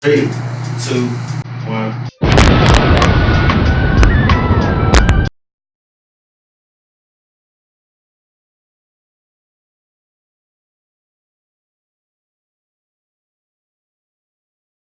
3, 2, 1.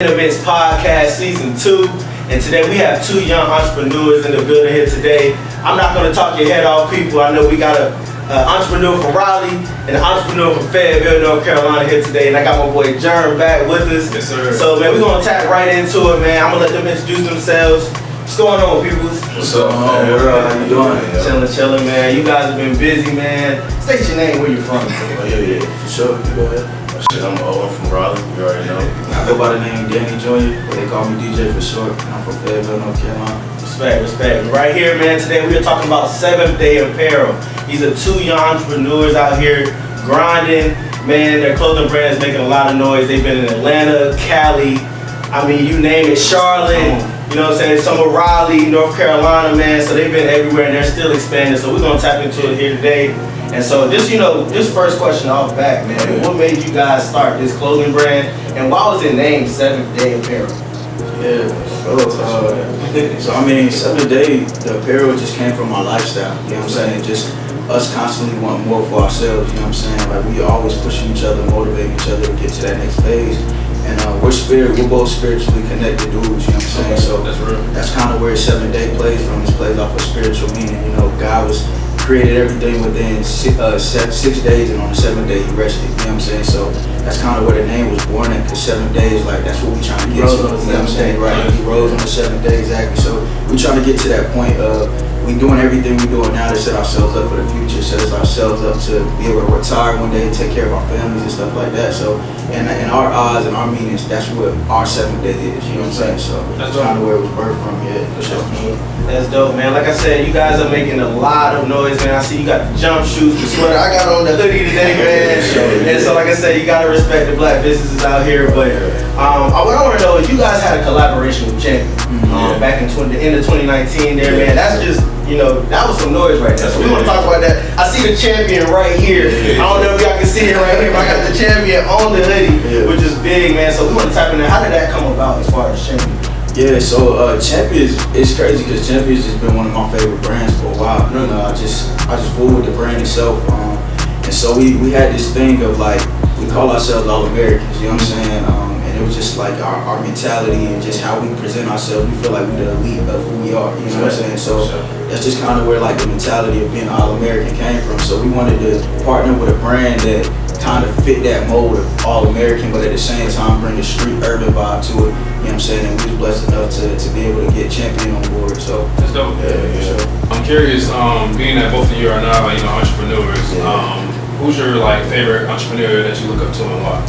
Events Podcast Season 2, and today we have two young entrepreneurs in the building here today. I'm not going to talk your head off, people. I know we got an entrepreneur from Raleigh and an entrepreneur from Fayetteville, North Carolina here today, and I got my boy Jerm back with us. Yes, sir. So, man, we're going to tap right into it, man. I'm going to let them introduce themselves. What's going on, people? What's up, man? How you doing? Chilling, man. You guys have been busy, man. State your name, where you from. Yeah, for sure. You go ahead. Shit, I'm from Raleigh, you already know. I go by the name Danny Jr., but they call me DJ for short. I'm from Fayetteville, North Carolina. Respect. Right here, man, today we are talking about Seventh Day Apparel. These are two young entrepreneurs out here grinding. Man, their clothing brand is making a lot of noise. They've been in Atlanta, Cali, I mean, you name it, Charlotte, you know what I'm saying, some of Raleigh, North Carolina, man. So they've been everywhere and they're still expanding. So we're going to tap into it here today. And so this first question off the bat, man, what made you guys start this clothing brand, and why was it named Seventh Day Apparel? Yeah, so I mean, 7 Day, the apparel just came from my lifestyle, you know what I'm saying? Just us constantly wanting more for ourselves, you know what I'm saying? Like, we always pushing each other, motivating each other to get to that next phase. And we're both spiritually connected dudes, you know what I'm saying? So that's real. That's kind of where 7 Day plays from. This plays off of spiritual meaning, you know, God created everything within 6 days, and on the 7th day he rested, you know what I'm saying? So that's kind of where the name was born in, because 7 days, like, that's what we trying to get to, you know what I'm saying? Right, he rose on the 7th day, exactly. So we trying to get to that point of we doing everything we doing now to set ourselves up for the future, set ourselves up to be able to retire one day, take care of our families and stuff like that. So in our eyes and our meanings, that's what our 7th day is, you know what I'm saying? So that's kind of where it was birthed from, yeah, for sure. That's dope, man. Like I said, you guys are making a lot of noise, man. I see you got the jump shoes, the sweater. I got on the hoodie today, man. And so, like I said, you gotta respect the black businesses out here. But what I want to know is, you guys had a collaboration with Champion back in the end of 2019. There, man. That's just, that was some noise right there. So we want to talk about that. I see the Champion right here. I don't know if y'all can see it right here, but I got the Champion on the hoodie, which is big, man. So we want to tap in there. How did that come about as far as Champion? Yeah, so Champion is crazy because Champion's just been one of my favorite brands for a while. You know, I just fool with the brand itself. And so we had this thing of, like, we call ourselves all Americans, you know what I'm saying? And it was just like our mentality and just how we present ourselves. We feel like we're the elite of who we are, you know what I'm saying? So that's just kind of where, like, the mentality of being all American came from. So we wanted to partner with a brand that kind of fit that mold of all American, but at the same time bring a street urban vibe to it, you know what I'm saying? And we was blessed enough to be able to get Champion on board. So that's dope. Yeah. Sure. I'm curious, being that both of you are now entrepreneurs, who's your favorite entrepreneur that you look up to and why?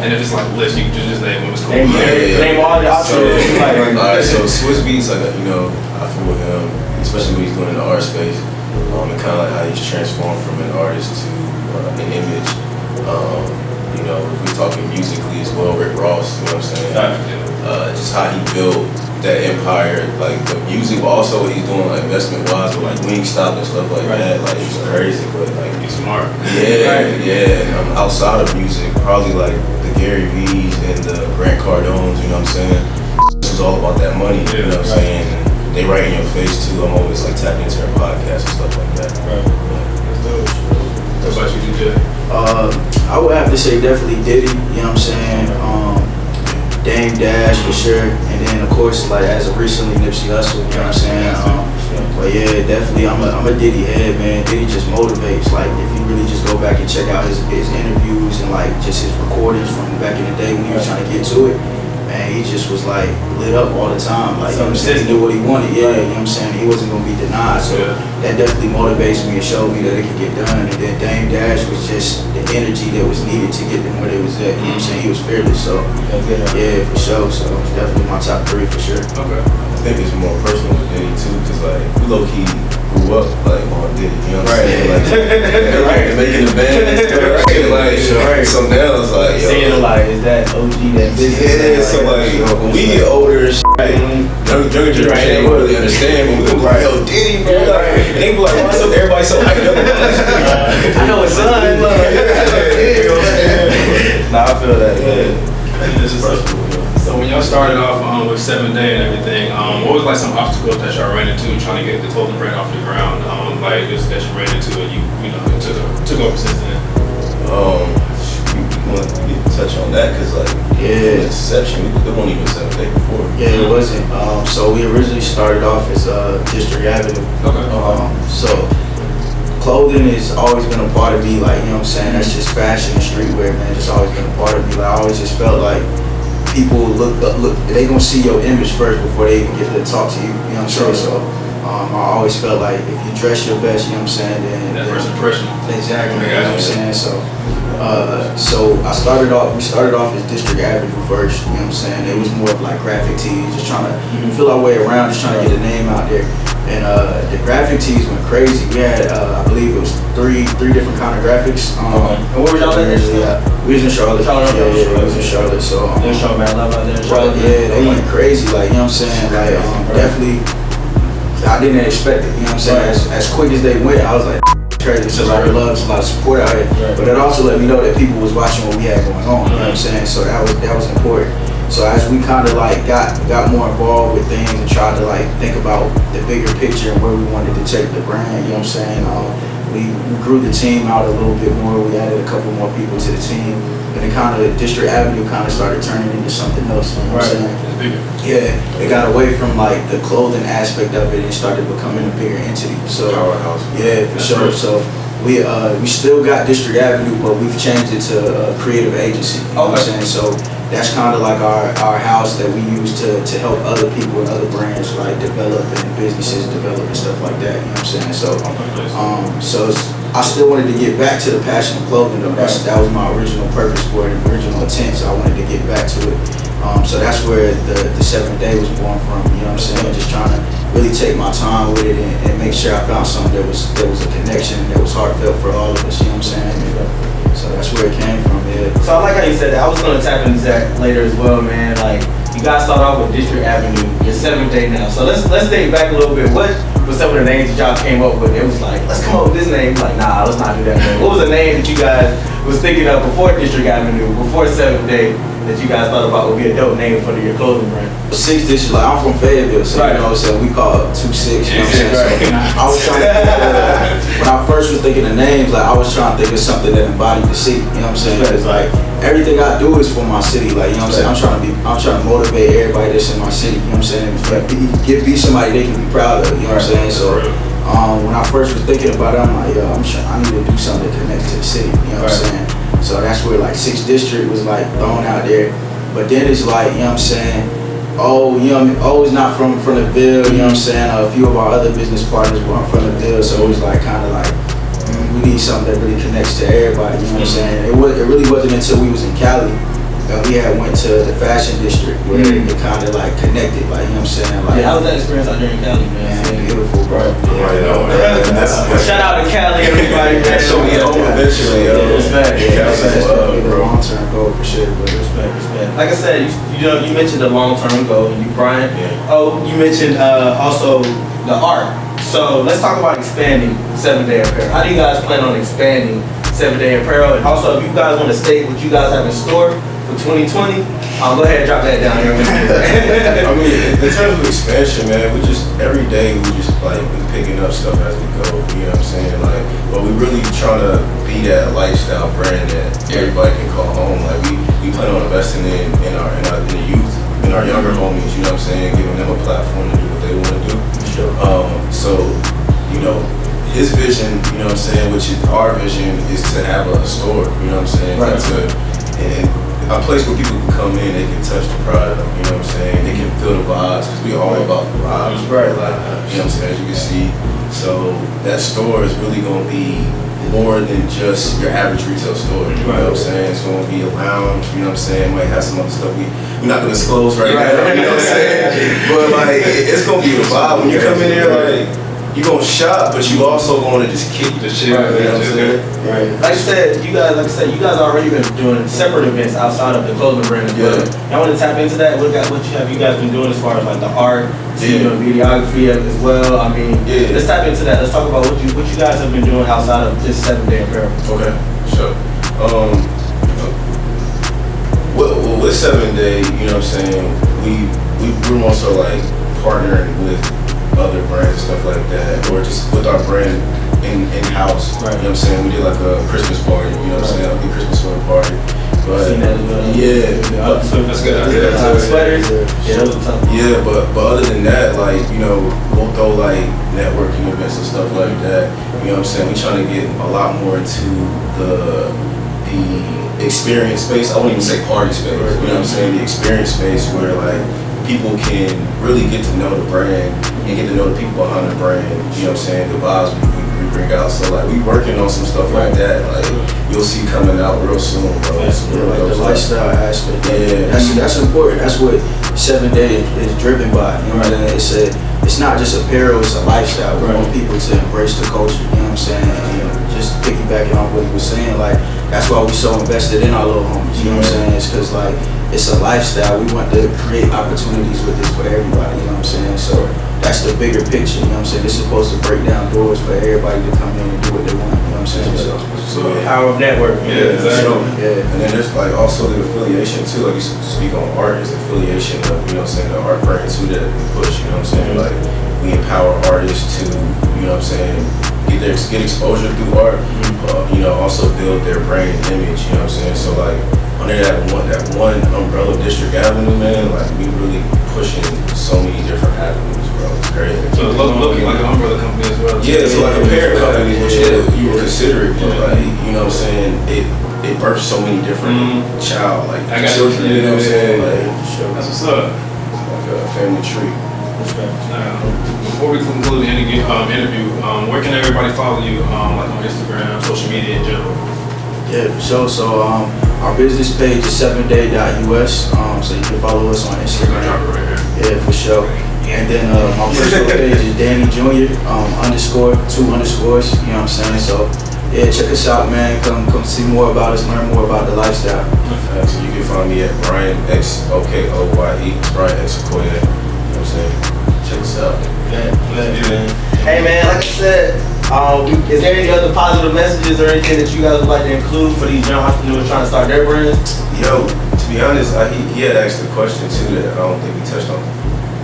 And if it's like a list, you can just name them. It's cool. Name all the entrepreneurs. Alright, so Swiss Beats, I fool with him, especially when he's doing in the art space, and kind of like how he's transformed from an artist to an image. If we're talking musically as well, Rick Ross, you know what I'm saying? Just how he built that empire, like the music, but also what he's doing like investment wise with like Wingstop and stuff like that. Like, it's crazy, but like he's smart. Yeah. And outside of music, probably like the Gary V's and the Grant Cardones, you know what I'm saying? This is all about that money, you know what I'm saying? And they right in your face too. I'm always like tapping into their podcasts and stuff like that. Right. That's dope. What about you, DJ? I would have to say definitely Diddy, you know what I'm saying? Dame Dash for sure, and then of course, like, as of recently, Nipsey Hussle, you know what I'm saying? But yeah, definitely I'm a Diddy head, man. Diddy just motivates. Like, if you really just go back and check out his interviews and like just his recordings from back in the day when he was trying to get to it, man, he just was like lit up all the time. Like, you know what I'm saying? He knew what he wanted, you know what I'm saying? He wasn't gonna be denied. So that definitely motivates me and showed me that it could get done. And then Dame Dash was just the energy that was needed to get them where they was at. You know what I'm saying? He was fearless. So yeah, for sure. So it's definitely my top 3 for sure. Okay. I think it's more personal with Diddy too, because like we low key grew up like on Diddy, you know what I'm saying? Like making the band and stuff, like so now it's like seeing like, is that OG that business? Yeah, so like when we get older and younger generation ain't really understand, but we gonna be like, yo, Diddy, bro, like, they be like, why so everybody so hyped up about this? I know his son. Nah, I feel that, man. This is personal. So when y'all started off with 7 Day and everything, what was like some obstacles that y'all ran into trying to get the clothing brand off the ground? Like just that you ran into and you know it took over since then. We want to touch on that because like inception, it wasn't even 7 Day before. Yeah, it wasn't. So we originally started off as District Avenue. Okay. So clothing has always been a part of me, like, you know what I'm saying? That's just fashion and streetwear, man. Just always been a part of me. Like, I always just felt like people look, they gonna see your image first before they even get to talk to you. You know what I'm saying? So I always felt like if you dress your best, you know what I'm saying? Then That first impression. exactly. You know what I'm saying? So we started off as District Avenue first. You know what I'm saying? It was more of like graphic tees, just trying to feel our way around, just trying to get the name out there. And the graphic tees went crazy. We had, I believe it was three different kind of graphics. And where was y'all at? We was in Charlotte. Yeah, we was in Charlotte. So They're showing mad love out there in Charlotte. yeah, they went crazy. Like, you know what I'm saying? Like, definitely, I didn't expect it. You know what I'm saying? As quick as they went, I was like, crazy. It's a lot of love, it's a lot of support out here. But it also let me know that people was watching what we had going on. You know what I'm saying? So that was important. So as we kind of like got more involved with things and tried to like think about the bigger picture and where we wanted to take the brand, you know what I'm saying? We grew the team out a little bit more. We added a couple more people to the team, and it kind of District Avenue kind of started turning into something else. You know what I'm saying? Yeah, it got away from like the clothing aspect of it and started becoming a bigger entity. So Powerhouse. yeah, for sure. So we still got District Avenue, but we've changed it to a creative agency. You know what I'm saying? So that's kind of like our house that we use to help other people and other brands like develop and businesses develop and stuff like that. You know what I'm saying? So I still wanted to get back to the passion of clothing though. That was my original purpose for it, the original intent. So I wanted to get back to it. So that's where the 7 Day was born from. You know what I'm saying? Just trying to really take my time with it and make sure I found something that was a connection that was heartfelt for all of us. You know what I'm saying? So that's where it came from. Yeah. So I like how you said that. I was gonna tap into that later as well, man. Like, you guys started off with District Avenue. Your 7th Day now. So let's date back a little bit. What was some of the names that y'all came up with? It was like, let's come up with this name. Like, nah, let's not do that. Man. What was the name that you guys was thinking of before District Avenue, before 7th Day, that you guys thought about would be a dope name for your clothing brand? 6 Dish, like I'm from Fayetteville, so you know, so we call it 2-6. You know what I'm saying? So I was trying to think when I first was thinking of names, like I was trying to think of something that embodied the city. You know what I'm saying? It's like everything I do is for my city. Like, you know what I'm saying? I'm trying to motivate everybody that's in my city. You know what I'm saying? Like, be somebody they can be proud of. You know what I'm saying? So when I first was thinking about it, I'm like, yo, I need to do something that connects to the city. You know what I'm saying? So that's where like 6th District was like thrown out there. But then it's like, you know what I'm saying? Is not from the Ville, you know what I'm saying? A few of our other business partners were from the Ville, so it was like kind of like, we need something that really connects to everybody, you know what I'm saying? It really wasn't until we was in Cali that we had went to the fashion district where it kind of like connected, like, you know what I'm saying? Like, how was that experience out there in Cali, man? Beautiful, bro. Shout out to Cali, everybody. Show me home eventually, yo. Respect. That's definitely the long-term goal for sure, but respect. Like I said, you mentioned the long-term goal, and you, Brian. Oh, you mentioned also the art. So let's talk about expanding 7 Day Apparel. How do you guys plan on expanding 7 Day Apparel? And also, if you guys want to state what you guys have in store for 2020, go ahead and drop that down here. I mean, in terms of expansion, man, every day we just like we picking up stuff as we go. You know what I'm saying? Like, but we really trying to be that lifestyle brand that everybody can call home. Like we plan on investing in the youth, in our younger homies. You know what I'm saying? Giving them a platform to do what they want to do. Sure. So, you know, his vision, you know what I'm saying, which is our vision, is to have a store. You know what I'm saying? And a place where people can come in, they can touch the product, you know what I'm saying? They can feel the vibes, because we all about the vibes, right? Like, you know what I'm saying, as you can see. So that store is really gonna be more than just your average retail store, you know what I'm saying? It's gonna be a lounge, you know what I'm saying? Might have some other stuff we're not gonna disclose right now, you know what I'm saying? But like, it's gonna be the vibe. When you come in there, like, you gonna shop, but you also gonna just kick the shit. Right, you know what I'm saying? Right. Like I said, you guys already been doing separate events outside of the clothing brand as well. Y'all want to tap into that? What have you guys been doing as far as like the art, videography as well? I mean, let's tap into that. Let's talk about what you guys have been doing outside of just 7 Day Apparel. Okay, sure. with 7 Day, you know what I'm saying, we're more so like partnering with other brands and stuff like that, or just with our brand in-house. Right. You know what I'm saying? We did like a Christmas party, you know what I'm saying? A big Christmas swimming party. But Seen that as well. That's good. Sweaters. Yeah, but other than that, like, you know, we'll throw like networking events and stuff like that. You know what I'm saying? We trying to get a lot more into the experience space. I wouldn't even say party space. You know what I'm saying? The experience space where like people can really get to know the brand and get to know the people behind the brand. You know what I'm saying? The vibes we bring out. So like we working on some stuff like that. Like you'll see coming out real soon, bro. Like the lifestyle aspect. Yeah. That's important. That's what 7 Day is driven by. You know what I'm saying? It's not just apparel, it's a lifestyle. We want people to embrace the culture, you know what I'm saying? And just piggybacking on what he was saying, like that's why we so invested in our little homies, you know what I'm saying? It's cause like it's a lifestyle. We want to create opportunities with this for everybody, you know what I'm saying? So that's the bigger picture, you know what I'm saying? It's supposed to break down doors for everybody to come in and do what they want, you know what I'm saying? So power of network. Yeah, exactly. And then there's like also the affiliation too, like you speak on art, is the affiliation of, you know what I'm saying, the art brand too that we push, you know what I'm saying? Like we empower artists to, you know what I'm saying, get exposure through art, you know, also build their brand image, you know what I'm saying? So like under that one umbrella District Avenue, man, like we really pushing so many different avenues, bro. It's crazy. So it's looking like an umbrella company as well. Yeah, it's like a parent company, which you would consider it, but like, you know what I'm saying, it births so many different children, You. you know what I'm saying? Like, That's what's up. it's like a family tree. Before we conclude the interview, where can everybody follow you, like on Instagram, social media in general? Yeah, for sure. So our business page is 7day.us. So you can follow us on Instagram. Drop it right here. Yeah, for sure. And then my personal page is Danny Jr. _2 underscores. You know what I'm saying? So yeah, check us out, man. Come see more about us, learn more about the lifestyle. So you can find me at Brian X Okoye, Brian X Okoye. You know what I'm saying? Check us out. Hey man, like I said, is there any other positive messages or anything that you guys would like to include for these young entrepreneurs trying to start their brands? Yo, to be honest, he had asked a question too that I don't think he touched on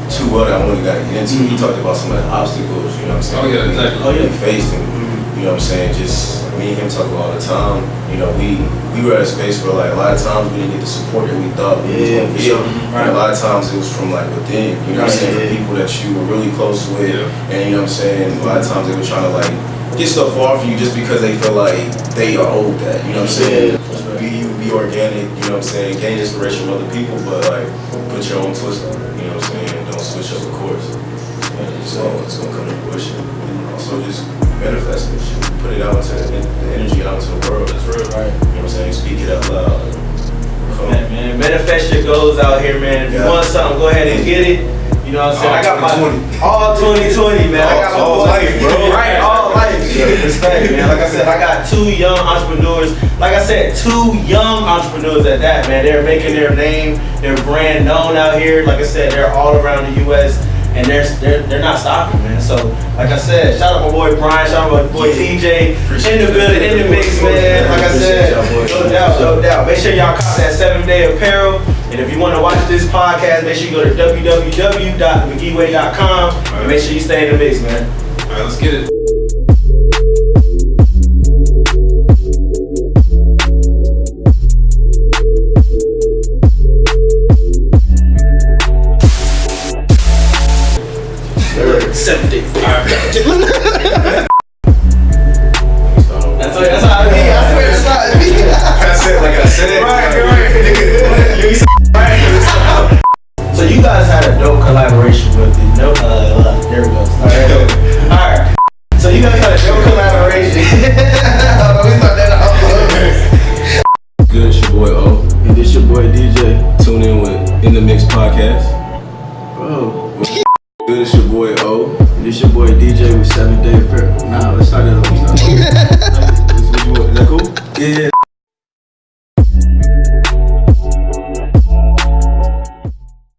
too well that I only got to get into. He talked about some of the obstacles, you know what I'm saying? Oh yeah, exactly. We faced and, you know what I'm saying, just me and him talk about all the time. You know, we were at a space where like a lot of times we didn't get the support that we thought we was gonna get. And a lot of times it was from like within, you know what I'm saying, from people that you were really close with. And you know what I'm saying, a lot of times they were trying to like get stuff off you just because they feel like they are owed that, you know what I'm saying? Be you, be organic, you know what I'm saying, gain inspiration from other people, but like put your own twist on it, you know what I'm saying, don't switch up the course. And it's gonna come to fruition. And also just manifest this shit, put it out into the energy out into the world. That's real, right? You know what I'm saying, speak it out loud. Man, manifest your goals out here, man. If you want something, go ahead and get it. You know what I'm saying? I got my all 2020, man. I got my all life, bro. Right, all life. Respect, man. Like I said, I got 2 young entrepreneurs. Like I said, 2 young entrepreneurs at that, man. They're making their name, their brand known out here. Like I said, they're all around the U.S. and they're not stopping, man. So, like I said, shout out my boy Brian, shout out my boy TJ, in the building, in the mix, man. Like I said, no doubt. Make sure y'all cop that 7 Day Apparel. And if you want to watch this podcast, make sure you go to www.McGheeway.com and make sure you stay in the mix, man. All right, let's get it. That's how I be. I swear it's not me. Like I said. Right. So you guys had a dope collaboration with the there we go. Alright. So you guys had a dope collaboration. Good, it's your boy O. And this your boy DJ. Tune in with In The Mix Podcast. Bro. Good, it's your boy O. And this your boy DJ with 7 Day Apparel. Nah, let's start that over. Is that cool? Yeah.